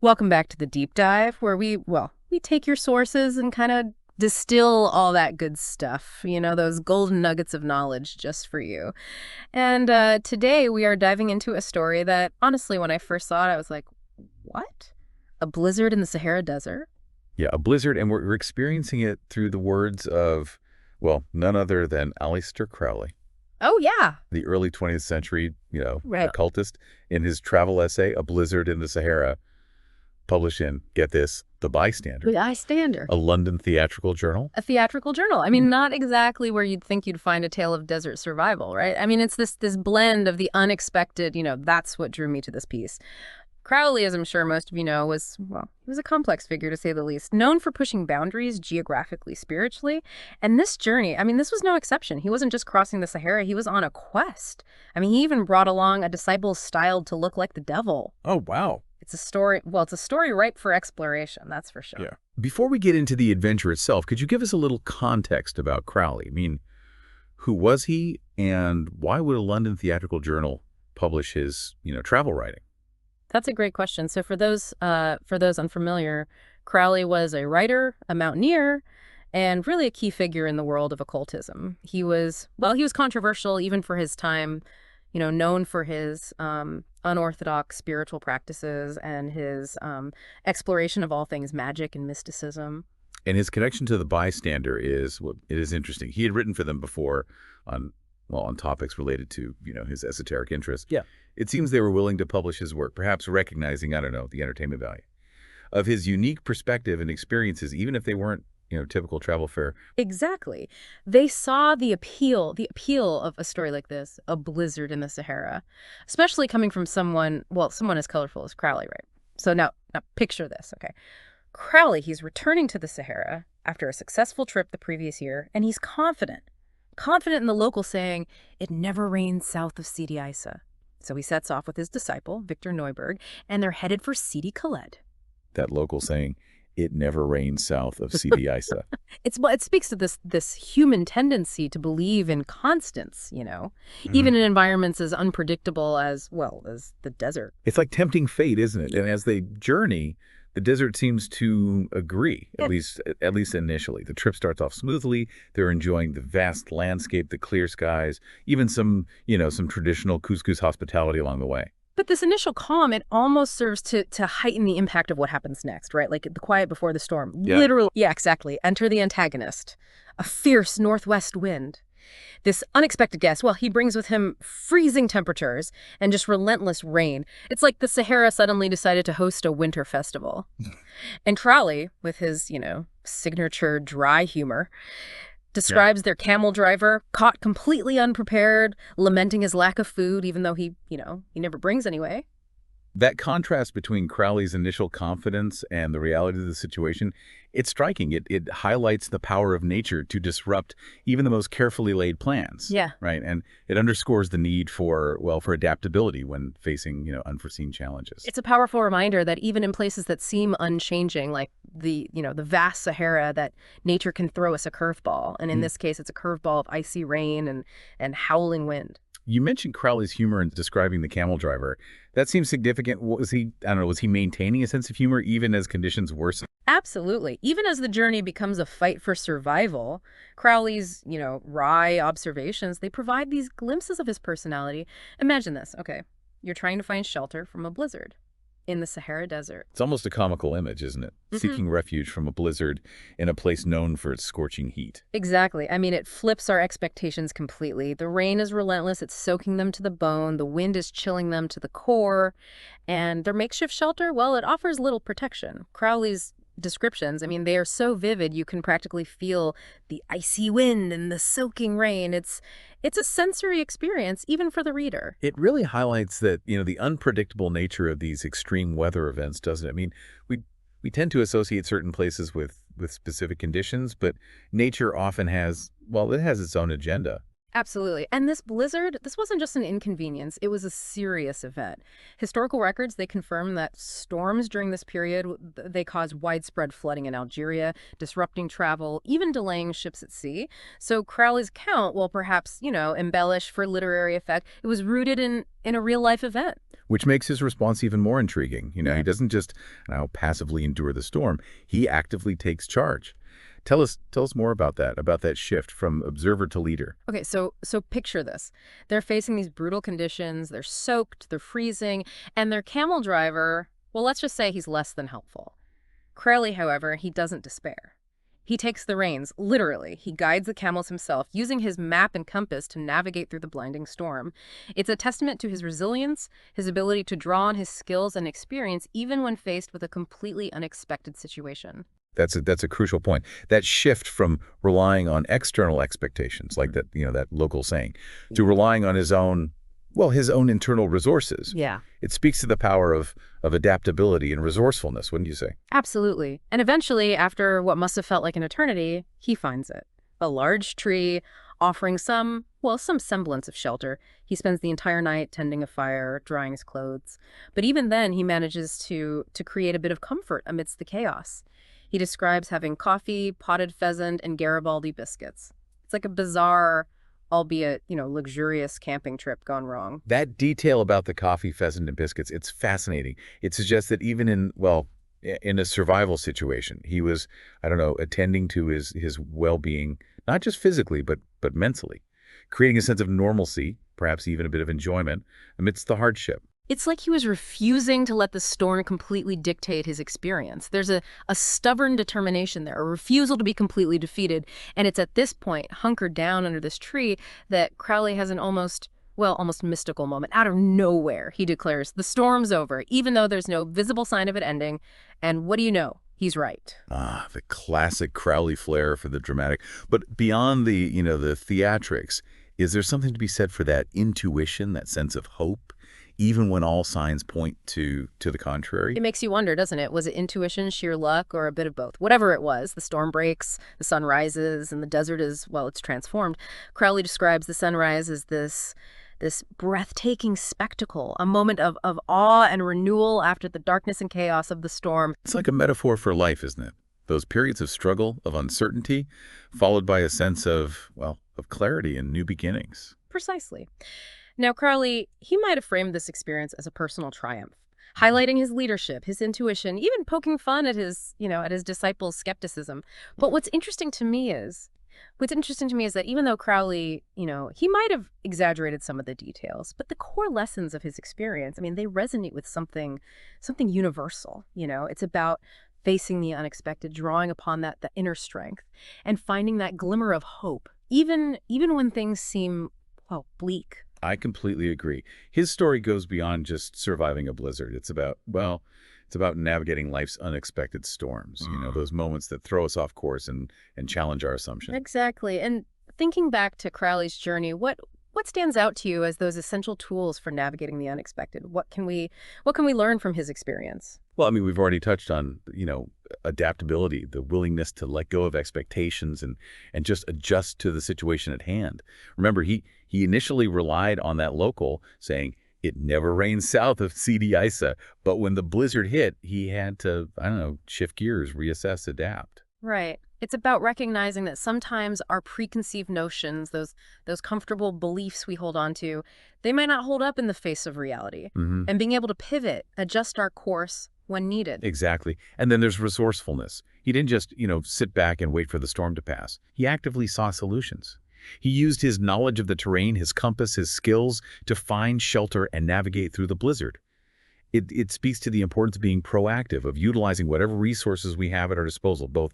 Welcome back to the deep dive where we take your sources and kind of distill all that good stuff, those golden nuggets of knowledge just for you. And today we are diving into a story that, honestly, when I first saw it, I was like, what? A blizzard in the Sahara Desert? Yeah, a blizzard, and we're experiencing it through the words of, well, none other than Aleister Crowley, Oh, yeah. the early 20th century, Right. occultist, in his travel essay, A Blizzard in the Sahara, published in, get this, The Bystander, The Bystander. a London theatrical journal. A theatrical journal. I mean, not exactly where you'd think you'd find a tale of desert survival, right? I mean, it's this blend of the unexpected, that's what drew me to this piece. Crowley, as I'm sure most of you know, he was a complex figure to say the least, known for pushing boundaries geographically, spiritually. And this journey, I mean, this was no exception. He wasn't just crossing the Sahara, he was on a quest. I mean, he even brought along a disciple styled to look like the devil. Oh, wow. It's a story ripe for exploration, that's for sure. Yeah. Before we get into the adventure itself, could you give us a little context about Crowley? I mean, who was he, and why would a London theatrical journal publish his, travel writing? That's a great question. So for those unfamiliar, Crowley was a writer, a mountaineer, and really a key figure in the world of occultism. He was controversial even for his time, known for his unorthodox spiritual practices and his exploration of all things magic and mysticism. And his connection to the bystander is, well, it is interesting. He had written for them before on topics related to, his esoteric interests. Yeah. It seems they were willing to publish his work, perhaps recognizing, I don't know, the entertainment value of his unique perspective and experiences, even if they weren't, typical travel fare. Exactly. They saw the appeal of a story like this, a blizzard in the Sahara, especially coming from someone as colorful as Crowley, right? So now picture this, okay? Crowley, he's returning to the Sahara after a successful trip the previous year, and he's confident in the local saying, it never rains south of Sidi Isa. So he sets off with his disciple, Victor Neuburg, and they're headed for Sidi Khaled. That local saying, it never rains south of Sidi Isa. It speaks to this human tendency to believe in constants, even in environments as unpredictable as the desert. It's like tempting fate, isn't it? And as they journey, the desert seems to agree, at least initially. The trip starts off smoothly. They're enjoying the vast landscape, the clear skies, even some traditional couscous hospitality along the way. But this initial calm, it almost serves to heighten the impact of what happens next, right? Like the quiet before the storm. Yeah. Literally. Yeah, exactly. Enter the antagonist, a fierce northwest wind. This unexpected guest, he brings with him freezing temperatures and just relentless rain. It's like the Sahara suddenly decided to host a winter festival. And Crowley, with his, signature dry humor, describes their camel driver, caught completely unprepared, lamenting his lack of food, even though he never brings anyway. That contrast between Crowley's initial confidence and the reality of the situation, it's striking. It highlights the power of nature to disrupt even the most carefully laid plans. Yeah. Right. And it underscores the need for adaptability when facing, unforeseen challenges. It's a powerful reminder that even in places that seem unchanging, like the vast Sahara, that nature can throw us a curveball. And in this case, it's a curveball of icy rain and howling wind. You mentioned Crowley's humor in describing the camel driver. That seems significant. Was he maintaining a sense of humor even as conditions worsen? Absolutely. Even as the journey becomes a fight for survival, Crowley's, wry observations, they provide these glimpses of his personality. Imagine this. Okay, you're trying to find shelter from a blizzard in the Sahara Desert. It's almost a comical image, isn't it? Seeking refuge from a blizzard in a place known for its scorching heat. Exactly. I mean, it flips our expectations completely. The rain is relentless. It's soaking them to the bone. The wind is chilling them to the core. And their makeshift shelter, it offers little protection. Crowley's descriptions, I mean, they are so vivid, you can practically feel the icy wind and the soaking rain. It's a sensory experience, even for the reader. It really highlights that, the unpredictable nature of these extreme weather events, doesn't it? I mean, we tend to associate certain places with specific conditions, but nature often has its own agenda. Absolutely. And this blizzard, this wasn't just an inconvenience. It was a serious event. Historical records, they confirm that storms during this period, they caused widespread flooding in Algeria, disrupting travel, even delaying ships at sea. So Crowley's account, perhaps, embellished for literary effect, it was rooted in a real-life event. which makes his response even more intriguing. He Yeah. doesn't just passively endure the storm. He actively takes charge. Tell us more about that shift from observer to leader. Okay, so picture this. They're facing these brutal conditions, they're soaked, they're freezing, and their camel driver, well, let's just say he's less than helpful. Crowley, however, he doesn't despair. He takes the reins, literally. He guides the camels himself, using his map and compass to navigate through the blinding storm. It's a testament to his resilience, his ability to draw on his skills and experience even when faced with a completely unexpected situation. That's a crucial point. That shift from relying on external expectations, like that local saying, to relying on his own internal resources. Yeah. It speaks to the power of adaptability and resourcefulness, wouldn't you say? Absolutely. And eventually, after what must have felt like an eternity, he finds it. A large tree offering some semblance of shelter. He spends the entire night tending a fire, drying his clothes. But even then, he manages to create a bit of comfort amidst the chaos. He describes having coffee, potted pheasant, and Garibaldi biscuits. It's like a bizarre, albeit, luxurious camping trip gone wrong. That detail about the coffee, pheasant, and biscuits, it's fascinating. It suggests that even in a survival situation, he was, I don't know, attending to his well-being, not just physically, but mentally, creating a sense of normalcy, perhaps even a bit of enjoyment amidst the hardship. It's like he was refusing to let the storm completely dictate his experience. There's a stubborn determination there, a refusal to be completely defeated. And it's at this point, hunkered down under this tree, that Crowley has an almost mystical moment. Out of nowhere, he declares, the storm's over, even though there's no visible sign of it ending. And what do you know? He's right. Ah, the classic Crowley flair for the dramatic. But beyond the theatrics, is there something to be said for that intuition, that sense of hope, even when all signs point to the contrary? It makes you wonder, doesn't it? Was it intuition, sheer luck, or a bit of both? Whatever it was, the storm breaks, the sun rises, and the desert it's transformed. Crowley describes the sunrise as this breathtaking spectacle, a moment of awe and renewal after the darkness and chaos of the storm. It's like a metaphor for life, isn't it? Those periods of struggle, of uncertainty, followed by a sense of clarity and new beginnings. Precisely. Now, Crowley, he might have framed this experience as a personal triumph, highlighting his leadership, his intuition, even poking fun at his disciples' skepticism. But what's interesting to me is that even though Crowley, he might have exaggerated some of the details, but the core lessons of his experience, I mean, they resonate with something universal. It's about facing the unexpected, drawing upon the inner strength, and finding that glimmer of hope, even when things seem, bleak. I completely agree. His story goes beyond just surviving a blizzard. It's about navigating life's unexpected storms, those moments that throw us off course and challenge our assumptions. Exactly. And thinking back to Crowley's journey, what stands out to you as those essential tools for navigating the unexpected? What can we learn from his experience? Well, I mean, we've already touched on, adaptability, the willingness to let go of expectations and just adjust to the situation at hand. Remember, he initially relied on that local saying, it never rains south of Sidi Isa, but when the blizzard hit, he had to, I don't know, shift gears, reassess, adapt. Right. It's about recognizing that sometimes our preconceived notions, those comfortable beliefs we hold on to, they might not hold up in the face of reality. Hmm. And being able to pivot, adjust our course when needed. Exactly. And then there's resourcefulness. He didn't just, sit back and wait for the storm to pass. He actively sought solutions. He used his knowledge of the terrain, his compass, his skills to find shelter and navigate through the blizzard. It speaks to the importance of being proactive, of utilizing whatever resources we have at our disposal, both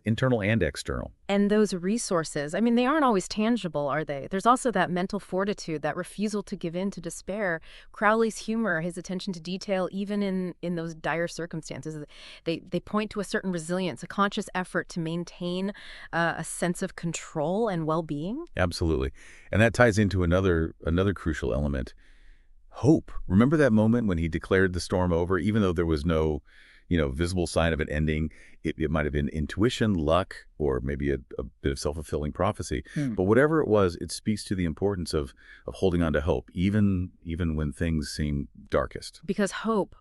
internal and external. And those resources, I mean, they aren't always tangible, are they? There's also that mental fortitude, that refusal to give in to despair. Crowley's humor, his attention to detail, even in those dire circumstances, they point to a certain resilience, a conscious effort to maintain a sense of control and well-being. Absolutely. And that ties into another crucial element. Hope. Remember that moment when he declared the storm over, even though there was no, visible sign of it ending? It might have been intuition, luck, or maybe a bit of self-fulfilling prophecy. Hmm. But whatever it was, it speaks to the importance of holding on to hope, even when things seem darkest. Because hope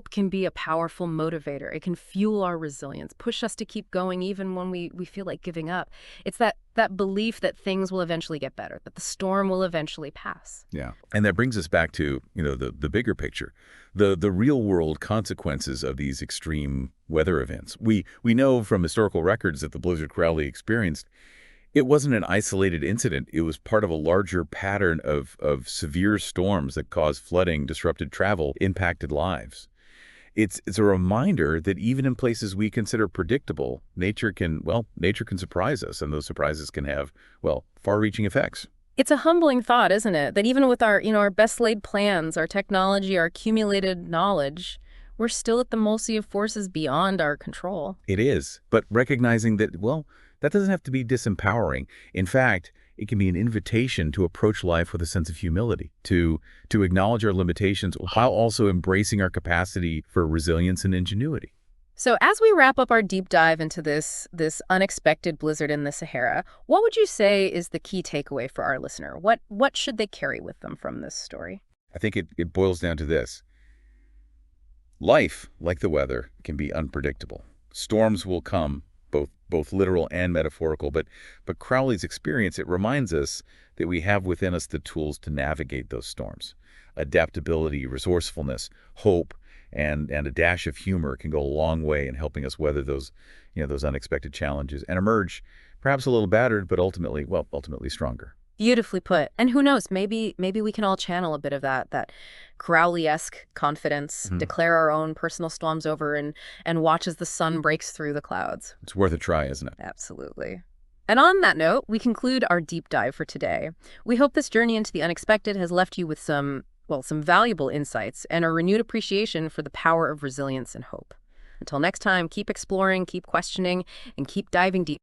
can be a powerful motivator. It can fuel our resilience, push us to keep going even when we feel like giving up. It's that belief that things will eventually get better, that the storm will eventually pass. Yeah. And that brings us back to, the bigger picture, the real world consequences of these extreme weather events. We know from historical records that the blizzard Crowley experienced, it wasn't an isolated incident. It was part of a larger pattern of severe storms that caused flooding, disrupted travel, impacted lives. It's a reminder that even in places we consider predictable, nature can surprise us, and those surprises can have, far-reaching effects. It's a humbling thought, isn't it? That even with our best laid plans, our technology, our accumulated knowledge, we're still at the mercy of forces beyond our control. It is, but recognizing that, that doesn't have to be disempowering. In fact, it can be an invitation to approach life with a sense of humility, to acknowledge our limitations while also embracing our capacity for resilience and ingenuity. So as we wrap up our deep dive into this unexpected blizzard in the Sahara, what would you say is the key takeaway for our listener? What should they carry with them from this story? I think it boils down to this. Life, like the weather, can be unpredictable. Storms will come, both literal and metaphorical, but Crowley's experience, it reminds us that we have within us the tools to navigate those storms. Adaptability, resourcefulness, hope, and a dash of humor can go a long way in helping us weather those unexpected challenges and emerge perhaps a little battered, but ultimately stronger. Beautifully put. And who knows, maybe we can all channel a bit of that Crowley-esque confidence, Mhm. declare our own personal storms over and watch as the sun breaks through the clouds. It's worth a try, isn't it? Absolutely. And on that note, we conclude our deep dive for today. We hope this journey into the unexpected has left you with some valuable insights and a renewed appreciation for the power of resilience and hope. Until next time, keep exploring, keep questioning, and keep diving deep.